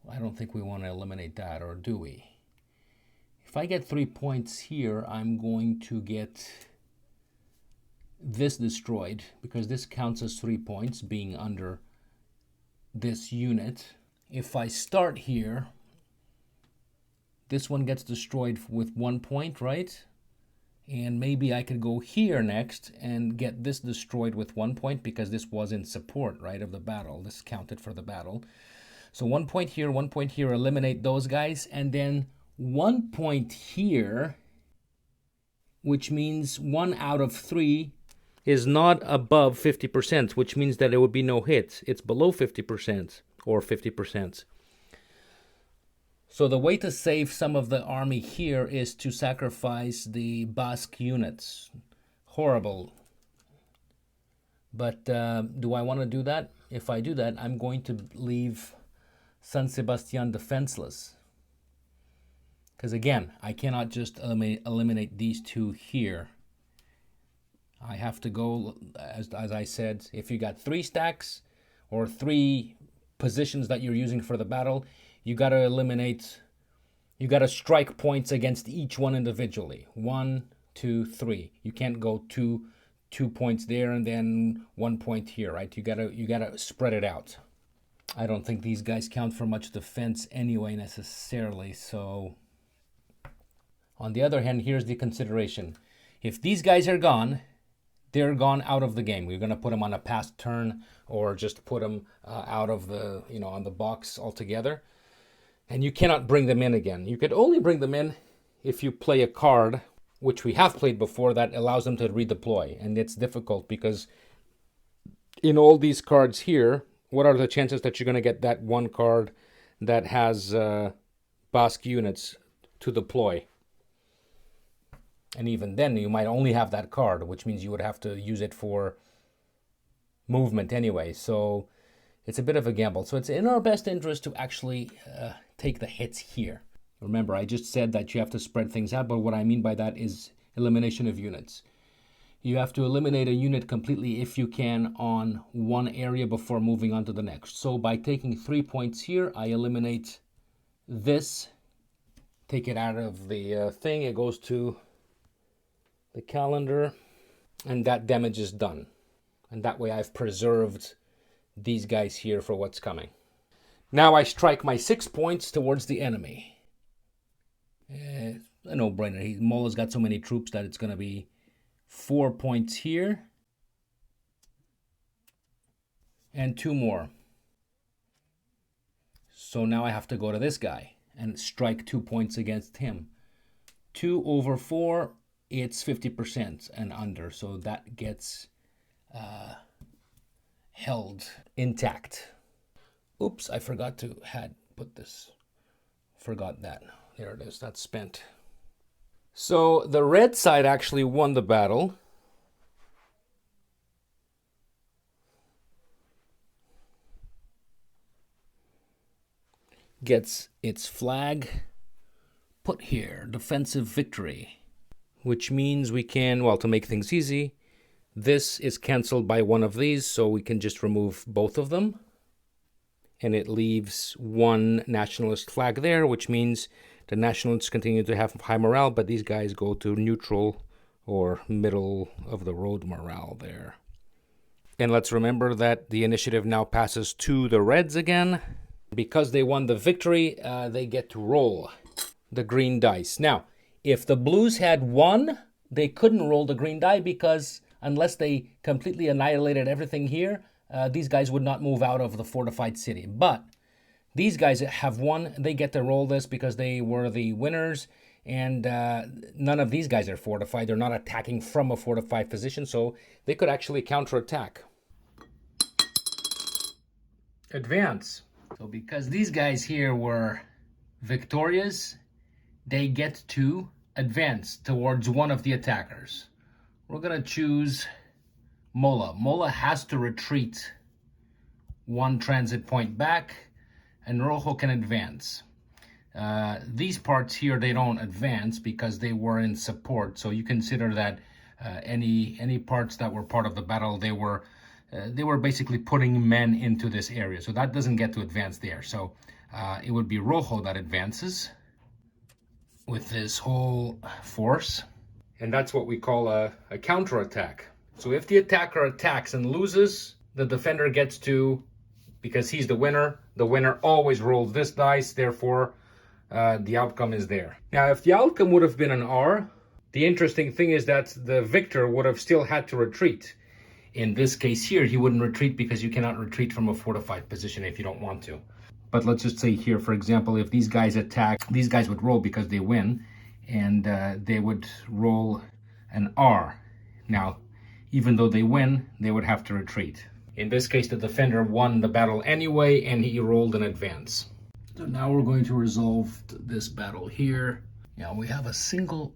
I don't think we want to eliminate that, or do we? If I get 3 points here, I'm going to get this destroyed because this counts as 3 points being under this unit. If I start here, this one gets destroyed with 1 point, right? And maybe I could go here next and get this destroyed with 1 point because this was in support, right, of the battle. This counted for the battle. So 1 point here, 1 point here, eliminate those guys. And then 1 point here, which means 1 out of 3 is not above 50%, which means that it would be no hit. It's below 50% or 50%. So the way to save some of the army here is to sacrifice the Basque units. Horrible. But do I want to do that? If I do that, I'm going to leave San Sebastian defenseless. Because again, I cannot just eliminate these two here. I have to go, as I said, if you got 3 stacks or 3 positions that you're using for the battle, you got to eliminate, you got to strike points against each one individually. 1, 2, 3. You can't go two points there and then 1 point here, right? You gotta spread it out. I don't think these guys count for much defense anyway necessarily. So on the other hand, here's the consideration. If these guys are gone, they're gone out of the game. We're going to put them on a past turn or just put them out of the, on the box altogether. And you cannot bring them in again. You could only bring them in if you play a card, which we have played before, that allows them to redeploy. And it's difficult because in all these cards here, what are the chances that you're going to get that one card that has Basque units to deploy? And even then, you might only have that card, which means you would have to use it for movement anyway. So it's a bit of a gamble. So it's in our best interest to actually take the hits here. Remember, I just said that you have to spread things out, but what I mean by that is elimination of units. You have to eliminate a unit completely if you can on one area before moving on to the next. So by taking 3 points here, I eliminate this, take it out of the thing. It goes to the calendar, and that damage is done. And that way I've preserved these guys here for what's coming. Now I strike my 6 points towards the enemy. A no-brainer. Mola's got so many troops that it's going to be 4 points here. And 2 more. So now I have to go to this guy and strike 2 points against him. 2 over 4, it's 50% and under. So that gets held intact. Oops, I forgot to put this. Forgot that. There it is. That's spent. So the red side actually won the battle. Gets its flag put here. Defensive victory. Which means we can, well, to make things easy, this is canceled by one of these, so we can just remove both of them. And it leaves one nationalist flag there, which means the nationalists continue to have high morale, but these guys go to neutral or middle of the road morale there. And let's remember that the initiative now passes to the Reds again. Because they won the victory, they get to roll the green dice. Now, if the Blues had won, they couldn't roll the green die because unless they completely annihilated everything here, these guys would not move out of the fortified city. But these guys have won. They get to roll this because they were the winners, and none of these guys are fortified. They're not attacking from a fortified position, so they could actually counterattack. Advance. So because these guys here were victorious, they get to advance towards one of the attackers. We're going to choose Mola. Mola has to retreat 1 transit point back, and Rojo can advance. These parts here, they don't advance because they were in support. So you consider that any parts that were part of the battle, they were basically putting men into this area. So that doesn't get to advance there. So it would be Rojo that advances with this whole force. And that's what we call a counterattack. So if the attacker attacks and loses, the defender gets to, because he's the winner always rolls this dice, therefore the outcome is there. Now, if the outcome would have been an R, The interesting thing is that the victor would have still had to retreat. In this case here, he wouldn't retreat because you cannot retreat from a fortified position if you don't want to. But let's just say here, for example, if these guys attack, these guys would roll because they win, and they would roll an R. Now, even though they win, they would have to retreat. In this case, the defender won the battle anyway, and he rolled an advance. So now we're going to resolve this battle here. Now we have a single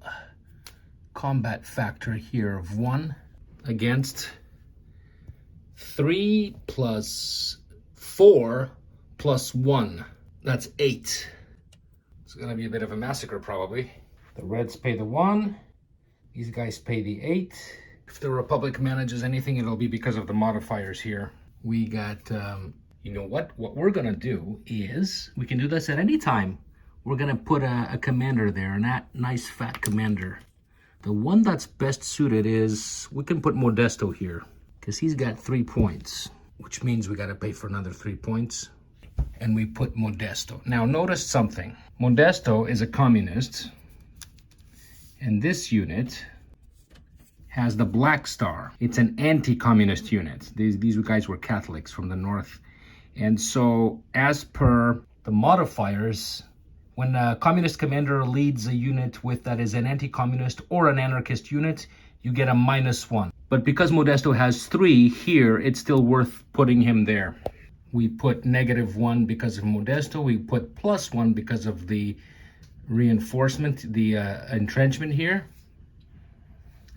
combat factor here of 1 against 3 plus 4 plus 1. That's 8. It's gonna be a bit of a massacre probably. The Reds pay the 1. These guys pay the 8. If the Republic manages anything, it'll be because of the modifiers here. We got, you know what? What we're gonna do is, we can do this at any time. We're gonna put a commander there, a nice fat commander. The one that's best suited is, we can put Modesto here, because he's got 3 points, which means we gotta pay for another 3 points. And we put Modesto. Now notice something. Modesto is a communist, and this unit has the Black Star. It's an anti-communist unit. These guys were Catholics from the north. And so as per the modifiers, when a communist commander leads a unit with that is an anti-communist or an anarchist unit, you get a -1. But because Modesto has 3 here, it's still worth putting him there. We put -1 because of Modesto. We put +1 because of the reinforcement, the entrenchment here.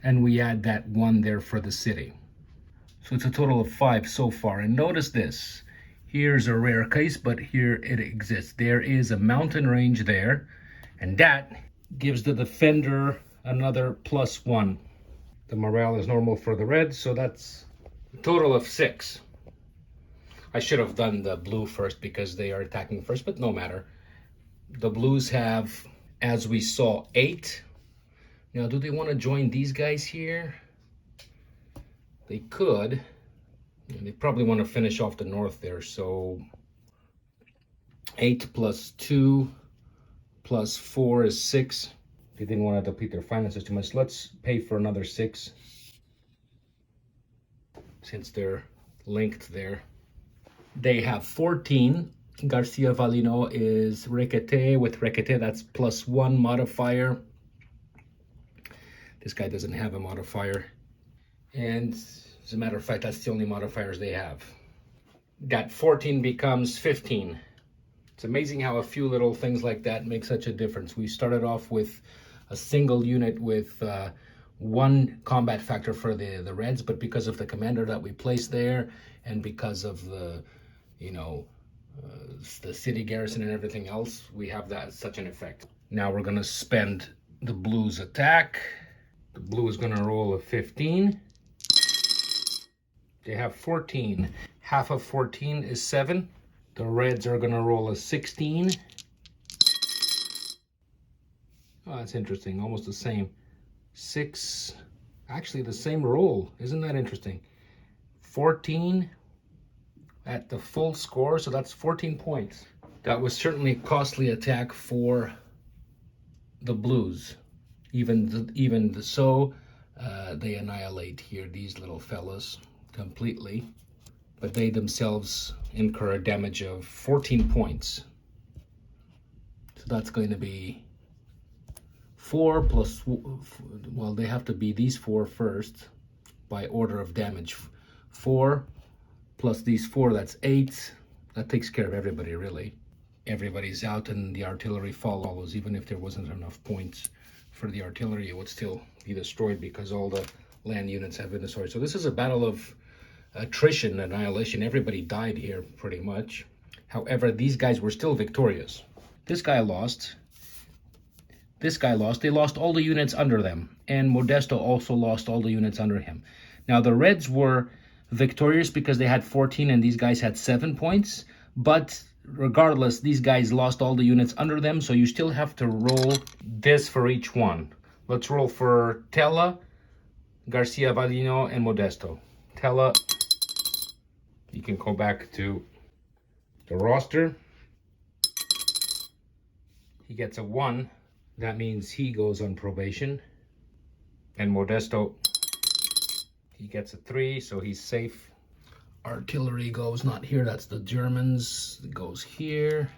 And we add that 1 there for the city. So it's a total of 5 so far. And notice this. Here's a rare case, but here it exists. There is a mountain range there, and that gives the defender another +1. The morale is normal for the Reds, so that's a total of 6. I should have done the blue first because they are attacking first, but no matter. The Blues have, as we saw, 8. Now, do they want to join these guys here? They could. And they probably want to finish off the north there, so 8 plus 2 plus 4 is 6. They didn't want to deplete their finances too much. Let's pay for another 6 since they're linked there. They have 14. Garcia Valino is Requete. With Requete, that's +1 modifier. This guy doesn't have a modifier. And as a matter of fact, that's the only modifiers they have. That 14 becomes 15. It's amazing how a few little things like that make such a difference. We started off with a single unit with 1 combat factor for the Reds, but because of the commander that we placed there, and because of the, the city garrison and everything else, we have that such an effect. Now we're gonna spend the Blues attack. The Blue is gonna roll a 15. They have 14. Half of 14 is 7. The Reds are gonna roll a 16. Oh, that's interesting. Almost the same. 6. Actually, the same roll. Isn't that interesting? 14 at the full score, so that's 14 points. That was certainly a costly attack for the Blues. Even so, they annihilate here these little fellas completely, but they themselves incur a damage of 14 points. So that's going to be 4 plus, well, they have to be these 4 first by order of damage. 4 plus these 4, that's 8. That takes care of everybody, really. Everybody's out and the artillery follows. Even if there wasn't enough points for the artillery, it would still be destroyed because all the land units have been destroyed. So this is a battle of attrition, annihilation. Everybody died here pretty much. However, these guys were still victorious. This guy lost. This guy lost. They lost all the units under them. And Modesto also lost all the units under him. Now, the Reds were victorious because they had 14 and these guys had 7 points. But regardless, these guys lost all the units under them. So you still have to roll this for each one. Let's roll for Tella, Garcia Valino, and Modesto. Tella, you can go back to the roster. He gets a 1. That means he goes on probation. And Modesto, he gets a 3, so he's safe. Artillery goes not here, that's the Germans. It goes here.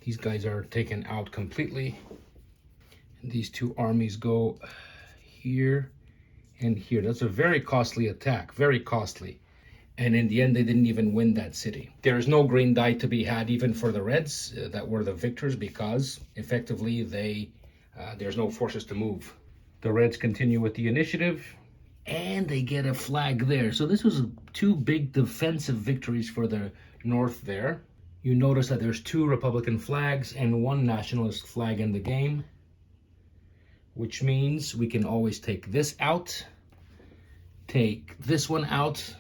These guys are taken out completely. And these two armies go here and here. That's a very costly attack, very costly. And in the end, they didn't even win that city. There is no green die to be had even for the Reds that were the victors, because effectively there's no forces to move. The Reds continue with the initiative, and they get a flag there. So this was 2 big defensive victories for the North there. You notice that there's 2 Republican flags and 1 nationalist flag in the game, which means we can always take this out, take this one out.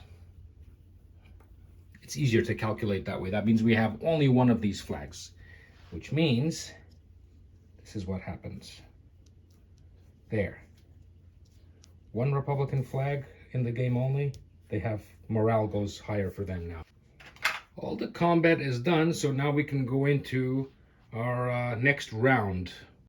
It's easier to calculate that way. That means we have only 1 of these flags, which means this is what happens. There. 1 Republican flag in the game only. They have, morale goes higher for them now. All the combat is done, so now we can go into our next round.